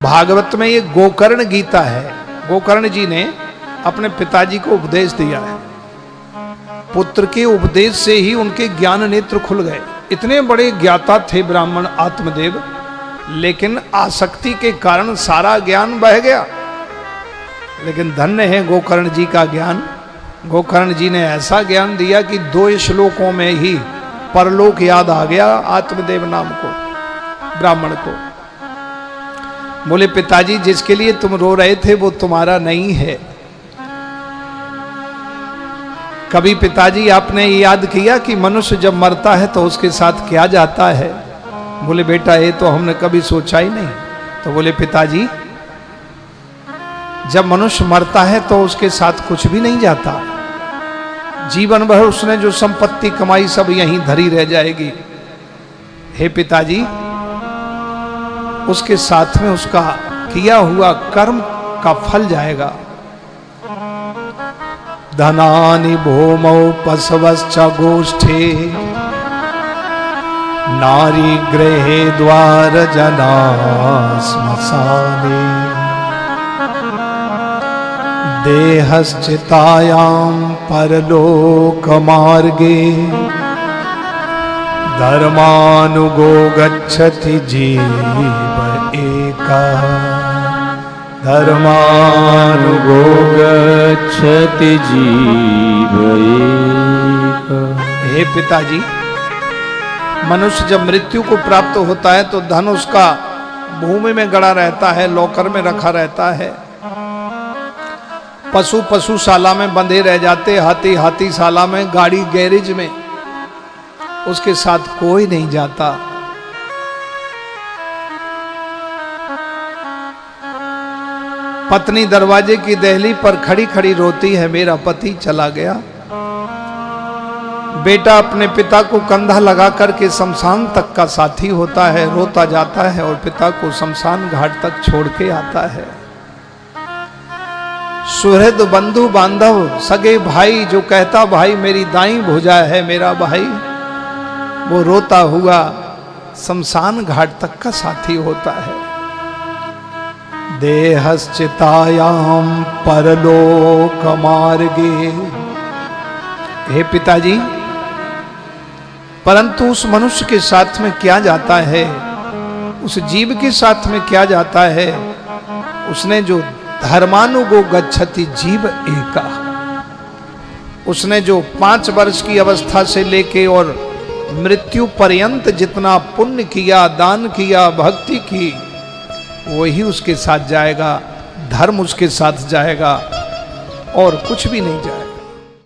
भागवत में ये गोकर्ण गीता है। गोकर्ण जी ने अपने पिताजी को उपदेश दिया है। पुत्र के उपदेश से ही उनके ज्ञान नेत्र खुल गए। इतने बड़े ज्ञाता थे ब्राह्मण आत्मदेव, लेकिन आसक्ति के कारण सारा ज्ञान बह गया। लेकिन धन्य है गोकर्ण जी का ज्ञान। गोकर्ण जी ने ऐसा ज्ञान दिया कि 2 श्लोकों में ही परलोक याद आ गया आत्मदेव नाम को, ब्राह्मण को। बोले पिताजी, जिसके लिए तुम रो रहे थे वो तुम्हारा नहीं है। कभी पिताजी आपने याद किया कि मनुष्य जब मरता है तो उसके साथ क्या जाता है? बोले बेटा, ये तो हमने कभी सोचा ही नहीं। तो बोले पिताजी, जब मनुष्य मरता है तो उसके साथ कुछ भी नहीं जाता। जीवन भर उसने जो संपत्ति कमाई सब यहीं धरी रह जाएगी। हे पिताजी, उसके साथ में उसका किया हुआ कर्म का फल जाएगा। धनानि भूमौ पशवश्च गोष्ठे नारी गृहे द्वार जना श्मशाने देहश्चितायां परलोक मार्गे धर्मानुगो गच्छति जीव एका। धर्मानुगो गच्छति जीव एका। हे पिताजी, मनुष्य जब मृत्यु को प्राप्त होता है तो धन उसका भूमि में गड़ा रहता है, लॉकर में रखा रहता है। पशु पशुशाला में बंधे रह जाते, हाथी हाथीशाला में, गाड़ी गैरेज में। उसके साथ कोई नहीं जाता। पत्नी दरवाजे की दहली पर खड़ी खड़ी रोती है, मेरा पति चला गया। बेटा अपने पिता को कंधा लगा करके शमशान तक का साथी होता है, रोता जाता है और पिता को शमशान घाट तक छोड़ के आता है। सुहृद बंधु बांधव सगे भाई जो कहता भाई मेरी दाई भुजा है मेरा भाई, वो रोता हुआ शमशान घाट तक का साथी होता है। देहश्चितायां परलोक मार्गे। हे पिताजी, परंतु उस मनुष्य के साथ में क्या जाता है, उस जीव के साथ में क्या जाता है? उसने जो धर्मानुगो गच्छति जीव एका, उसने जो 5 वर्ष की अवस्था से लेके और मृत्यु पर्यंत जितना पुण्य किया, दान किया, भक्ति की, वही उसके साथ जाएगा। धर्म उसके साथ जाएगा और कुछ भी नहीं जाएगा।